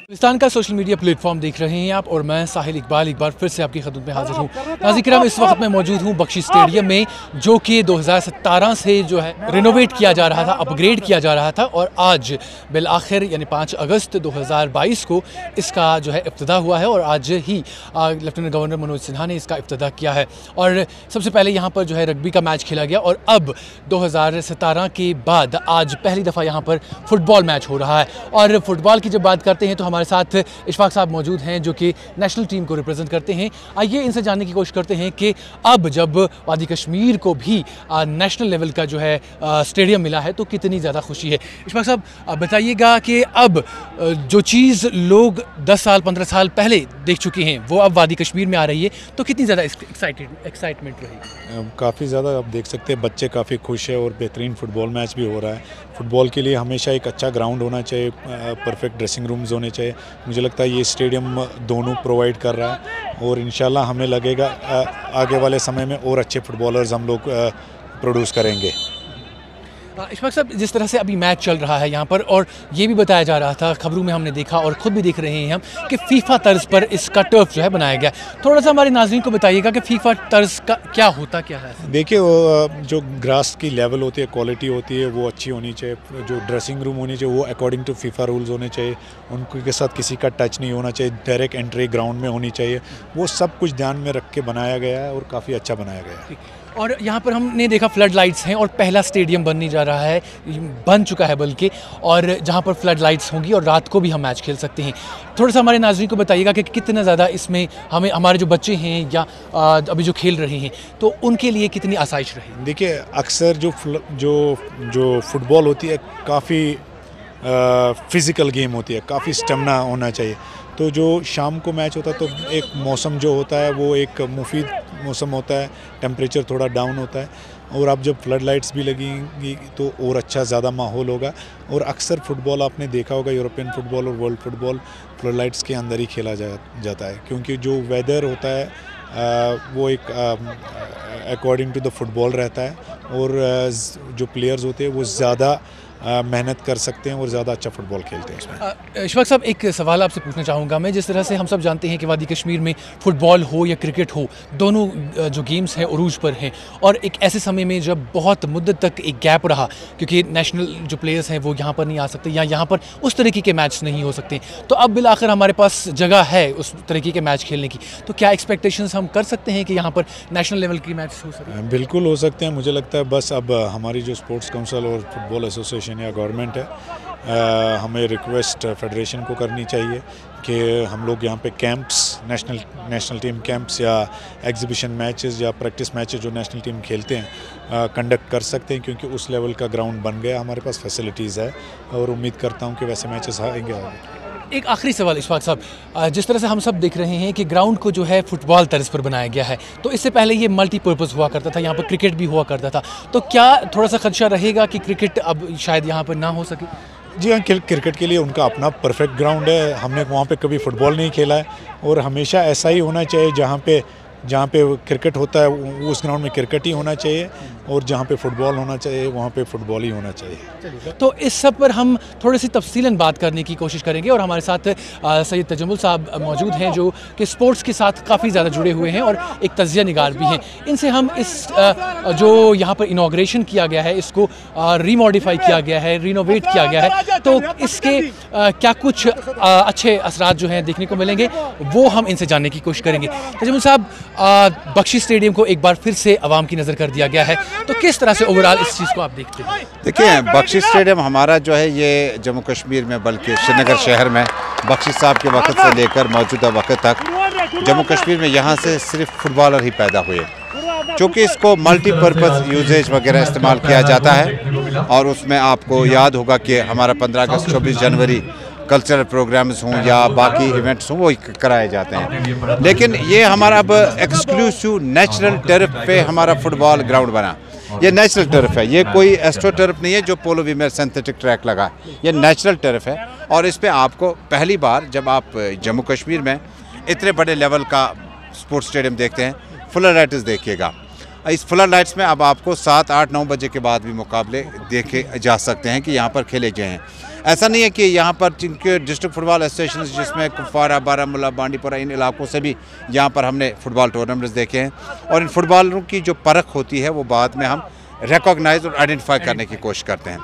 पाकिस्तान का social media platform देख रहे हैं आप और मैं साहिल इकबाल एक बार फिर से आपकी खिदमत में हाजिर हूँ। नाज़रीन, इस वक्त मैं मौजूद हूँ बख्शी स्टेडियम में, जो कि 2017 से जो है रिनोवेट किया जा रहा था, अपग्रेड किया जा रहा था और आज बिल आखिर यानी 5 अगस्त 2022 को इसका जो है इब्तिदा हुआ है और आज ही लेफ्टिनेंट गवर्नर मनोज सिन्हा ने इसका इब्तिदा किया है। और सबसे पहले यहाँ पर जो है रग्बी का मैच खेला गया और अब 2017 के बाद आज पहली दफ़ा यहाँ पर फुटबॉल मैच हो रहा है। और फुटबॉल की जब बात करते हैं तो हमारे साथ इशफाक साहब मौजूद हैं जो कि नेशनल टीम को रिप्रेजेंट करते हैं। आइए इनसे जानने की कोशिश करते हैं कि अब जब वादी कश्मीर को भी नेशनल लेवल का जो है स्टेडियम मिला है तो कितनी ज़्यादा खुशी है। इशफाक साहब, बताइएगा कि अब जो चीज़ लोग 10 साल 15 साल पहले देख चुके हैं वो अब वादी कश्मीर में आ रही है तो कितनी ज़्यादा एक्साइटमेंट रही? काफ़ी ज़्यादा, आप देख सकते हैं बच्चे काफ़ी खुश है और बेहतरीन फुटबॉल मैच भी हो रहा है। फुटबॉल के लिए हमेशा एक अच्छा ग्राउंड होना चाहिए, परफेक्ट ड्रेसिंग रूम्स होने चाहिए। मुझे लगता है ये स्टेडियम दोनों प्रोवाइड कर रहा है और इंशाल्लाह हमें लगेगा आगे वाले समय में और अच्छे फुटबॉलर्स हम लोग प्रोड्यूस करेंगे। इशफाक साहब, जिस तरह से अभी मैच चल रहा है यहाँ पर और ये भी बताया जा रहा था, खबरों में हमने देखा और ख़ुद भी देख रहे हैं हम कि फीफा तर्ज पर इसका टर्फ जो है बनाया गया। थोड़ा सा हमारे नाज़रीन को बताइएगा कि फीफा तर्ज का क्या होता क्या है? देखिए, जो ग्रास की लेवल होती है, क्वालिटी होती है, वो अच्छी होनी चाहिए। जो ड्रेसिंग रूम होनी चाहिए वो अकॉर्डिंग टू फीफा रूल्स होने चाहिए। उनके साथ किसी का टच नहीं होना चाहिए, डायरेक्ट एंट्री ग्राउंड में होनी चाहिए। वो सब कुछ ध्यान में रख के बनाया गया है और काफ़ी अच्छा बनाया गया है। और यहाँ पर हमने देखा फ्लड लाइट्स हैं और पहला स्टेडियम बनने जा रहा है, बन चुका है बल्कि, और जहाँ पर फ्लड लाइट्स होंगी और रात को भी हम मैच खेल सकते हैं। थोड़ा सा हमारे नाज़रीन को बताइएगा कि कितना ज़्यादा इसमें हमें हमारे जो बच्चे हैं या अभी जो खेल रहे हैं तो उनके लिए कितनी आसाइश रही? देखिए, अक्सर जो फुटबॉल होती है काफ़ी फ़िज़िकल गेम होती है, काफ़ी स्टेमिना होना चाहिए। तो जो शाम को मैच होता है तो एक मौसम जो होता है वो एक मुफीद मौसम होता है, टेम्परेचर थोड़ा डाउन होता है और अब जब फ्लड लाइट्स भी लगेंगी तो और अच्छा ज़्यादा माहौल होगा। और अक्सर फुटबॉल आपने देखा होगा, यूरोपियन फुटबॉल और वर्ल्ड फुटबॉल फ्लड लाइट्स के अंदर ही खेला जाता है, क्योंकि जो वेदर होता है वो एक अकॉर्डिंग टू द फुटबॉल रहता है और जो प्लेयर्स होते हैं वो ज़्यादा मेहनत कर सकते हैं और ज़्यादा अच्छा फुटबॉल खेलते हैं उसमें। इशफाक साहब, एक सवाल आपसे पूछना चाहूँगा मैं। जिस तरह से हम सब जानते हैं कि वादी कश्मीर में फ़ुटबॉल हो या क्रिकेट हो, दोनों जो गेम्स हैं उरूज पर हैं और एक ऐसे समय में जब बहुत मुद्दत तक एक गैप रहा क्योंकि नेशनल जो प्लेयर्स हैं वो यहाँ पर नहीं आ सकते या यहाँ पर उस तरीके के मैच नहीं हो सकते, तो अब बिल आखिर हमारे पास जगह है उस तरीके के मैच खेलने की, तो क्या एक्सपेक्टेशंस हम कर सकते हैं कि यहाँ पर नेशनल लेवल की मैच हो सके? बिल्कुल हो सकते हैं। मुझे लगता है बस अब हमारी जो स्पोर्ट्स काउंसिल और फुटबॉल एसोसिएशन या गवर्नमेंट है, हमें रिक्वेस्ट फेडरेशन को करनी चाहिए कि हम लोग यहाँ पे कैंप्स, नेशनल टीम कैंप्स या एग्जीबिशन मैचेस या प्रैक्टिस मैचेस जो नेशनल टीम खेलते हैं कंडक्ट कर सकते हैं, क्योंकि उस लेवल का ग्राउंड बन गया, हमारे पास फैसिलिटीज़ है और उम्मीद करता हूँ कि वैसे मैचेस आएंगे आगे। एक आखिरी सवाल इशफाक साहब, जिस तरह से हम सब देख रहे हैं कि ग्राउंड को जो है फुटबॉल तर्ज पर बनाया गया है, तो इससे पहले ये मल्टीपर्पज़ हुआ करता था, यहाँ पर क्रिकेट भी हुआ करता था, तो क्या थोड़ा सा खदशा रहेगा कि क्रिकेट अब शायद यहाँ पर ना हो सके? जी हाँ, क्रिकेट के लिए उनका अपना परफेक्ट ग्राउंड है। हमने वहाँ पे कभी फुटबॉल नहीं खेला है और हमेशा ऐसा ही होना चाहिए, जहाँ पे क्रिकेट होता है उस ग्राउंड में क्रिकेट ही होना चाहिए और जहाँ पे फुटबॉल होना चाहिए वहाँ पे फुटबॉल ही होना चाहिए। तो इस सब पर हम थोड़ी सी तफसीलन बात करने की कोशिश करेंगे और हमारे साथ सैयद तजम्मुल साहब मौजूद हैं जो कि स्पोर्ट्स के साथ काफ़ी ज़्यादा जुड़े हुए हैं और एक तजिया निगार भी हैं। इनसे हम इस जो यहाँ पर इनाग्रेशन किया गया है, इसको रीमॉडिफाई किया गया है, रिनोवेट किया गया है, तो इसके क्या कुछ अच्छे असरात जो हैं देखने को मिलेंगे वो हम इनसे जानने की कोशिश करेंगे। तजम्मुल साहब, बख्शी स्टेडियम को एक बार फिर से आवाम की नज़र कर दिया गया है, तो किस तरह से ओवरऑल इस चीज़ को आप देखते हैं? देखिए, बख्शी स्टेडियम हमारा जो है ये जम्मू कश्मीर में बल्कि श्रीनगर शहर में बख्शी साहब के वक्त से लेकर मौजूदा वक्त तक जम्मू कश्मीर में यहाँ से सिर्फ फुटबॉलर ही पैदा हुए, चूँकि इसको मल्टीपर्पज़ यूजेज वगैरह इस्तेमाल किया जाता है। और उसमें आपको याद होगा कि हमारा 15 अगस्त 24 जनवरी कल्चरल प्रोग्राम्स हों या बाकी इवेंट्स हों वो कराए जाते हैं, लेकिन ये हमारा अब एक्सक्लूसिव नेचुरल टर्फ पे हमारा फुटबॉल ग्राउंड बना। ये नेचुरल टर्फ है, ये कोई एस्ट्रो टर्फ नहीं है जो पोलो वी में सिंथेटिक ट्रैक लगा। ये नेचुरल टर्फ है और इस पे आपको पहली बार जब आप जम्मू कश्मीर में इतने बड़े लेवल का स्पोर्ट्स स्टेडियम देखते हैं, फ्लड लाइट्स देखिएगा। इस फ्लड लाइट्स में अब आपको 7, 8, 9 बजे के बाद भी मुकाबले देखे जा सकते हैं कि यहाँ पर खेले गए हैं। ऐसा नहीं है कि यहाँ पर जिनके डिस्ट्रिक्ट फुटबॉल एसोसिएशन जिसमें कुपवारा, बारामूला, बांडीपुरा, इन इलाकों से भी यहाँ पर हमने फुटबॉल टूर्नामेंट्स देखे हैं और इन फुटबॉलरों की जो परख होती है वो बाद में हम रिकॉग्नाइज और आइडेंटिफाई करने की कोशिश करते हैं।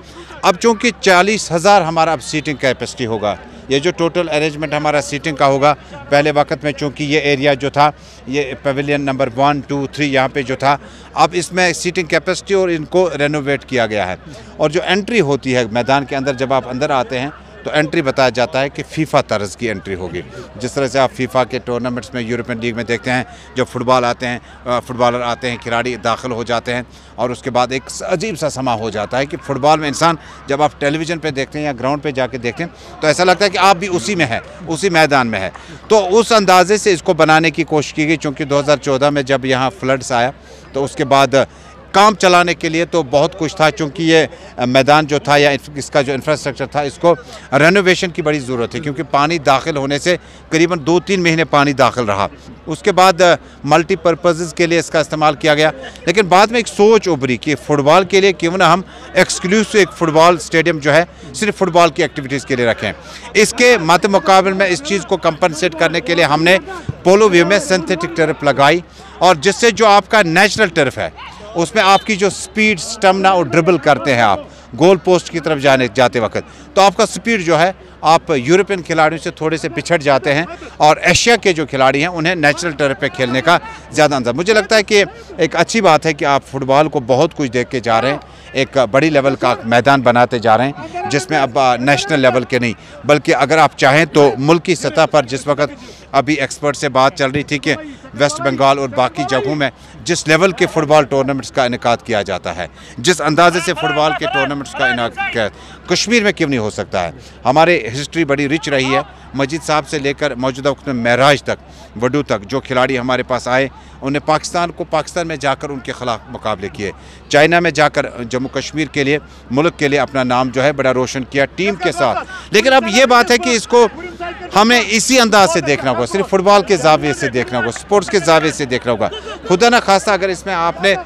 अब चूँकि 40,000 हमारा अब सीटिंग कैपेसिटी होगा, ये जो टोटल अरेंजमेंट हमारा सीटिंग का होगा, पहले वक्त में चूँकि ये एरिया जो था ये पेविलियन नंबर 1, 2, 3 यहाँ पे जो था, अब इसमें सीटिंग कैपेसिटी और इनको रेनोवेट किया गया है। और जो एंट्री होती है मैदान के अंदर, जब आप अंदर आते हैं तो एंट्री बताया जाता है कि फीफा तर्ज की एंट्री होगी। जिस तरह से आप फीफा के टूर्नामेंट्स में, यूरोपियन लीग में देखते हैं, जो फुटबॉलर आते हैं, खिलाड़ी दाखिल हो जाते हैं और उसके बाद एक अजीब सा समा हो जाता है कि फ़ुटबॉल में इंसान जब आप टेलीविज़न पे देखते हैं या ग्राउंड पे जाके देखते हैं तो ऐसा लगता है कि आप भी उसी में है, उसी मैदान में है। तो उस अंदाजे से इसको बनाने की कोशिश की गई। चूँकि 2014 में जब यहाँ फ्लड्स आया तो उसके बाद काम चलाने के लिए तो बहुत कुछ था, चूँकि ये मैदान जो था या इसका जो इंफ्रास्ट्रक्चर था, इसको रेनोवेशन की बड़ी ज़रूरत है क्योंकि पानी दाखिल होने से करीबन 2-3 महीने पानी दाखिल रहा। उसके बाद मल्टीपर्पज़ के लिए इसका इस्तेमाल किया गया, लेकिन बाद में एक सोच उभरी कि फ़ुटबॉल के लिए क्यों ना हम एक्सक्लूसिव एक फ़ुटबॉल स्टेडियम जो है सिर्फ फुटबॉल की एक्टिविटीज़ के लिए रखें। इसके मत मुकाबले में इस चीज़ को कंपनसेट करने के लिए हमने पोलो व्यू में सिंथेटिक टर्फ लगाई और जिससे जो आपका नेचुरल टर्फ है उसमें आपकी जो स्पीड, स्टेमिना और ड्रिबल करते हैं आप गोल पोस्ट की तरफ जाते वक्त, तो आपका स्पीड जो है आप यूरोपियन खिलाड़ियों से थोड़े से पिछड़ जाते हैं और एशिया के जो खिलाड़ी हैं उन्हें नेचुरल टर्फ पे खेलने का ज़्यादा अंदाज़। मुझे लगता है कि एक अच्छी बात है कि आप फुटबॉल को बहुत कुछ देख के जा रहे हैं, एक बड़ी लेवल का मैदान बनाते जा रहे हैं जिसमें अब नेशनल लेवल के नहीं बल्कि अगर आप चाहें तो मुल्क की सतह पर, जिस वक्त अभी एक्सपर्ट से बात चल रही थी कि वेस्ट बंगाल और बाकी जगहों में जिस लेवल के फुटबॉल टूर्नामेंट्स का इनेकाद किया जाता है, जिस अंदाजे से फुटबॉल के टूर्नामेंट्स का इनेकाद कश्मीर में क्यों नहीं हो सकता है। हमारे हिस्ट्री बड़ी रिच रही है, मजीद साहब से लेकर मौजूदा वक्त में महराज तक, वडू तक, जो खिलाड़ी हमारे पास आए उन्हें पाकिस्तान में जाकर उनके खिलाफ मुकाबले किए, चाइना में जाकर जम्मू कश्मीर के लिए, मुल्क के लिए अपना नाम जो है बड़ा रोशन किया टीम के साथ। लेकिन अब ये बात है कि इसको हमें इसी अंदाज से देखना होगा, सिर्फ फुटबॉल के जाविये से देखना होगा, स्पोर्ट्स के जाविये से देखना होगा। खुदा न खास्ता अगर इसमें आपने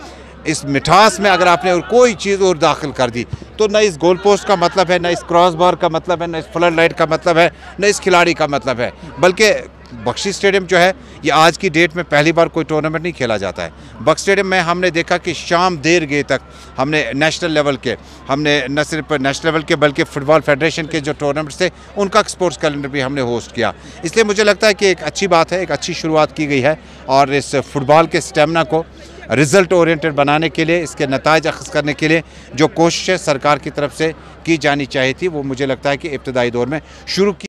इस मिठास में अगर आपने और कोई चीज़ और दाखिल कर दी तो न इस गोल पोस्ट का मतलब है, न इस क्रॉस बार का मतलब है, न इस फ्लड लाइट का मतलब है, न इस खिलाड़ी का मतलब है, बल्कि बख्शी स्टेडियम जो है ये आज की डेट में पहली बार कोई टूर्नामेंट नहीं खेला जाता है। बख्शी स्टेडियम में हमने देखा कि शाम देर गए तक हमने नेशनल लेवल के, हमने न सिर्फ नेशनल लेवल के बल्कि फुटबॉल फेडरेशन के जो टूर्नामेंट्स थे उनका स्पोर्ट्स कैलेंडर भी हमने होस्ट किया। इसलिए मुझे लगता है कि एक अच्छी बात है, एक अच्छी शुरुआत की गई है और इस फुटबॉल के स्टेमिना को रिज़ल्ट ओरिएंटेड बनाने के लिए, इसके नताइज अख़ज़ करने के लिए जो कोशिशें सरकार की तरफ से की जानी चाहिए थी वो मुझे लगता है कि इब्तदाई दौर में शुरू की।